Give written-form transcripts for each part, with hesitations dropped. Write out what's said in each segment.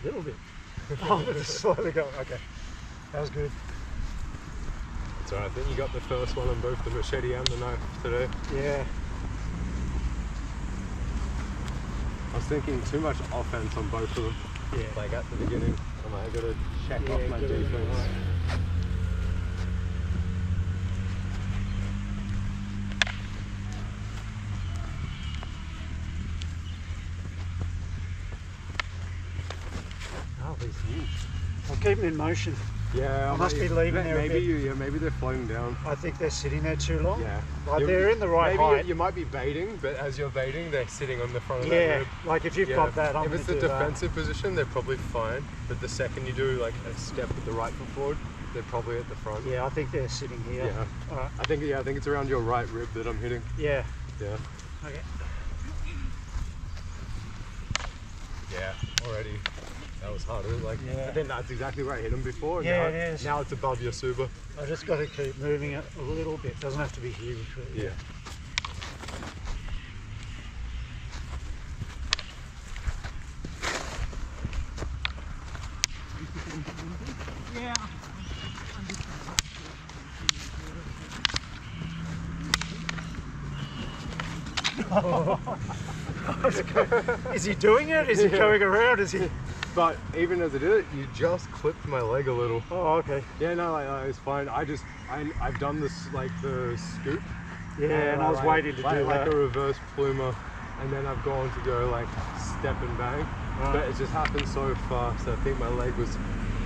A little bit. Oh, just slowly go. Okay, that was good. So I think you got the first one on both the machete and the knife today. Yeah. I was thinking too much offense on both of them. Yeah. Like at the beginning, I'm like, I gotta check off my defense. Oh, these things. I'll keep them in motion. Yeah, I must be leaving there a bit. Maybe they're floating down. I think they're sitting there too long. Yeah. Like they're in the right height. You might be baiting, but as you're baiting, they're sitting on the front of that Yeah, rib. like if you've got that, I'm If going it's to the do that. defensive position, they're probably fine. But the second you do like a step with the right foot forward, they're probably at the front. Yeah, I think they're sitting here. Yeah. All right. I think it's around your right rib that I'm hitting. Yeah. Yeah. Okay. Yeah. Already. That was harder. Like, Yeah. I think that's exactly where I hit him before. Yeah, now, it is. Now it's above your suba. I just got to keep moving it a little bit. Doesn't have to be huge. But Yeah. Yeah. Is he doing it? Is he going around? Is he? But even as I did it, you just clipped my leg a little. Oh, okay. Yeah, no, it's fine. I've done this like the scoop. Yeah, and I was waiting to do like that. a reverse plumer, and then I've gone to go like step and bang. Right. But it just happened so fast. I think my leg was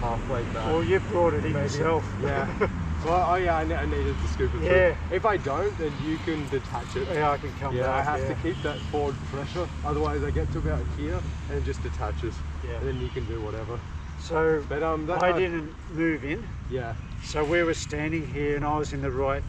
halfway back. Well, you brought it in yourself. Yeah. Well, oh yeah, I needed to scoop it through. Yeah. If I don't, then you can detach it. Yeah, I can come Yeah, back. I have to keep that forward pressure. Otherwise, I get to about here and it just detaches. Yeah. And then you can do whatever. So But I didn't move in. Yeah. So we were standing here, and I was in the right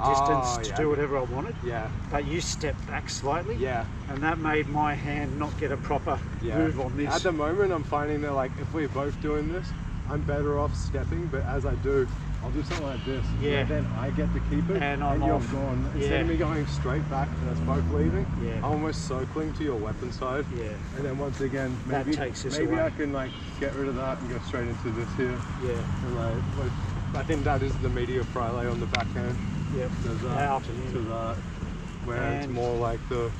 distance to do whatever I wanted. Yeah. But you stepped back slightly. Yeah. And that made my hand not get a proper move on this. At the moment, I'm finding that like if we're both doing this, I'm better off stepping. But as I do, I'll do something like this. Yeah. And then I get to keep it, And I'm you're off. gone. Yeah. Instead of me going straight back and us both leaving, Yeah. I'm almost circling to your weapon side. Yeah. And then once again, That maybe takes us maybe away. I can like get rid of that and go straight into this here. Yeah. And like, I think that is the media frile on the backhand. Yep. There's that Out to that, where it's And- more like the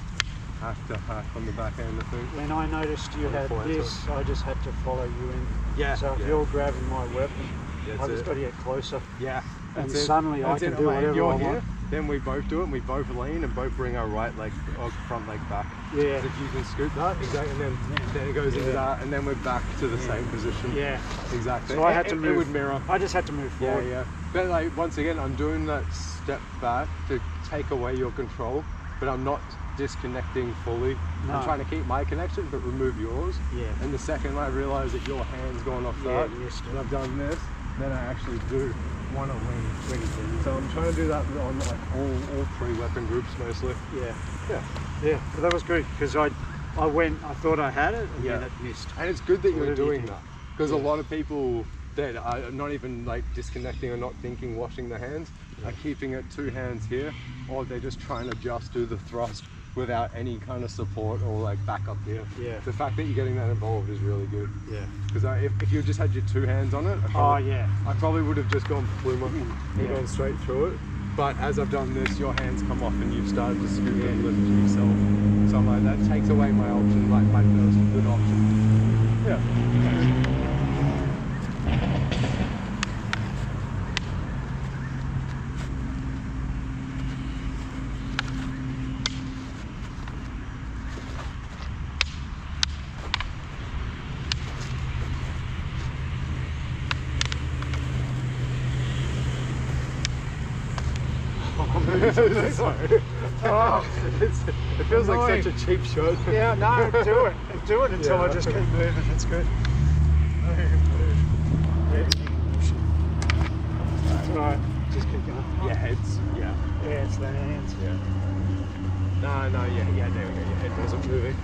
half to half on the backhand, I think. When I noticed you On the had forehand this, I just had to follow you in. Yeah. So if yeah. you're grabbing my weapon, That's I just it. got to get closer. Yeah. And That's it. suddenly I That's can it. do Like, if whatever you're I here, want. then we both do it and we both lean and both bring our right leg or front leg back. Yeah. So if you can scoop that, exactly, and then it goes into Yeah. that, and then we're back to the same position. Yeah. Exactly. So I had to It move. would mirror. I just had to move Yeah, forward. yeah. But like once again, I'm doing that step back to take away your control, but I'm not disconnecting fully. No. I'm trying to keep my connection, but remove yours. Yeah. And the second I realise that your hand's gone off Yeah, that, you missed it. and I've done this, then I actually do want to lean. So I'm trying to do that on like all three weapon groups mostly. Yeah. Yeah. Yeah. But that was good because I thought I had it, and then it missed. And it's good that you're Whatever you doing do. that, because a Yeah. lot of people that are not even like disconnecting or not thinking washing the hands are keeping it two hands here, or they're just trying to just do the thrust without any kind of support or like backup here. Yeah. The fact that you're getting that involved is really good. Yeah. Because if you just had your two hands on it, I probably would have just gone plumer and gone straight through it. But as I've done this, your hands come off and you've started to scoop and lift yourself. So I'm like, that takes away my option, like my first good option. Yeah. Sorry. Oh, It feels like such a cheap shot. yeah, no, do it. Do it until Yeah. I just keep moving. It's good. It's alright. Just keep going. Your heads, yeah. Yeah, it's the hands. Yeah. No, yeah, there we go. Your head wasn't moving.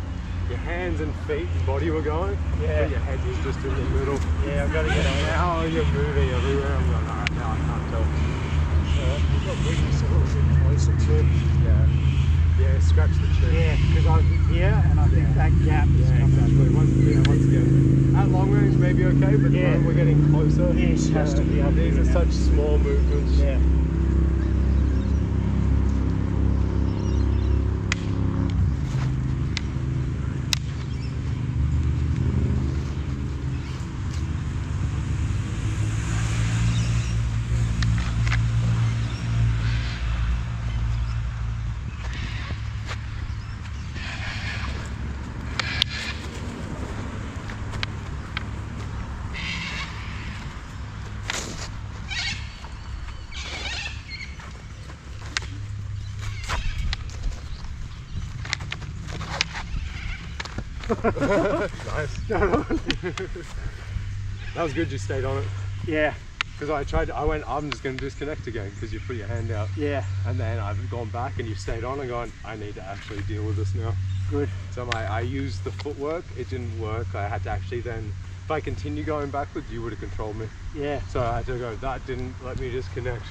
Your hands and feet and body were going, Yeah. but your head was just in the middle. Yeah, I've got to get on there. Now you're moving everywhere. I'm going, alright, now I can't tell. You've got weakness a little bit closer too. Yeah. Yeah, scratch the chin. Yeah, because I was here and I think that gap is coming. Exactly. Once again, at long range maybe okay, but when we're getting closer, yes, has to be up. These are such small movements. Yeah. Nice. That was good you stayed on it. Yeah. Because I went, I'm just going to disconnect again because you put your hand out. Yeah. And then I've gone back and you've stayed on and gone, I need to actually deal with this now. Good. So I used the footwork, it didn't work. I had to actually then, if I continue going backwards, you would have controlled me. Yeah. So I had to go, that didn't let me disconnect.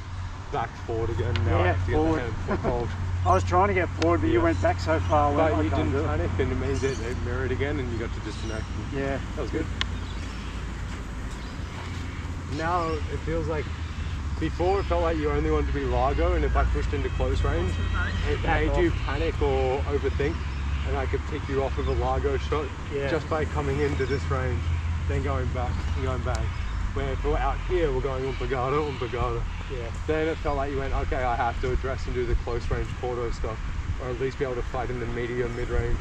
Back forward again. Now I have to forward. get the hand foothold. I was trying to get forward, but you went back so far. But you didn't panic, and it means it mirrored again, and you got to disconnect. Yeah, that was good. Now it feels like before it felt like you only wanted to be Largo, and if I pushed into close range, it made you panic or overthink, and I could pick you off with a Largo shot just by coming into this range, then going back and going bang. Where if we're out here, we're going umpagata. Yeah. Then it felt like you went, okay, I have to address and do the close range Porto stuff, or at least be able to fight in the medium mid-range.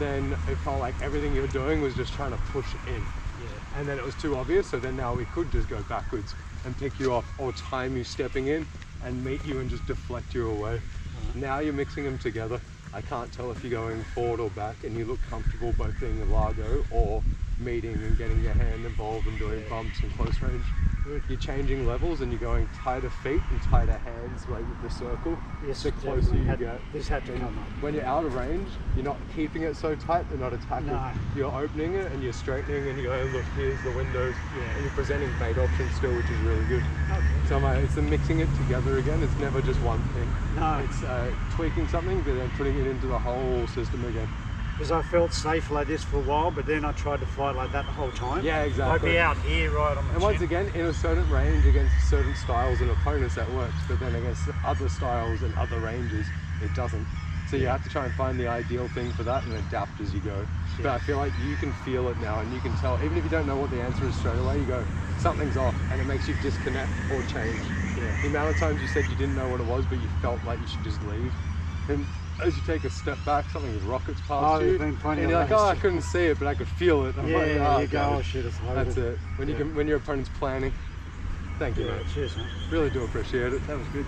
Then it felt like everything you're doing was just trying to push in. Yeah. And then it was too obvious, so then now we could just go backwards and pick you off or time you stepping in and meet you and just deflect you away. Now you're mixing them together. I can't tell if you're going forward or back, and you look comfortable both being a Largo or meeting and getting your hand involved and doing bumps and close range. You're changing levels and you're going tighter feet and tighter hands like with the circle. Yes, the closer you get. This had to come up. When you're out of range, you're not keeping it so tight, they're not attacking. No. You're opening it and you're straightening and you're going, look, here's the windows. And you're presenting bait options still, which is really good. Okay. So it's the mixing it together again. It's never just one thing. No. It's tweaking something but then putting it into the whole system again. Because I felt safe like this for a while, but then I tried to fight like that the whole time. Yeah, exactly. I'd be out here right on the And once again, in a certain range against certain styles and opponents that works, but then against other styles and other ranges, it doesn't. So you have to try and find the ideal thing for that and adapt as you go. Yeah. But I feel like you can feel it now and you can tell, even if you don't know what the answer is straight away, you go, something's off, and it makes you disconnect or change. Yeah. The amount of times you said you didn't know what it was, but you felt like you should just leave. And as you take a step back, something rockets past you, and you're like, oh, I couldn't see it, but I could feel it. I'm like, oh, you go, oh shit, it's loaded. That's it. When you can, when your opponent's planning. Thank you, mate. Cheers, man. Really do appreciate it. That was good.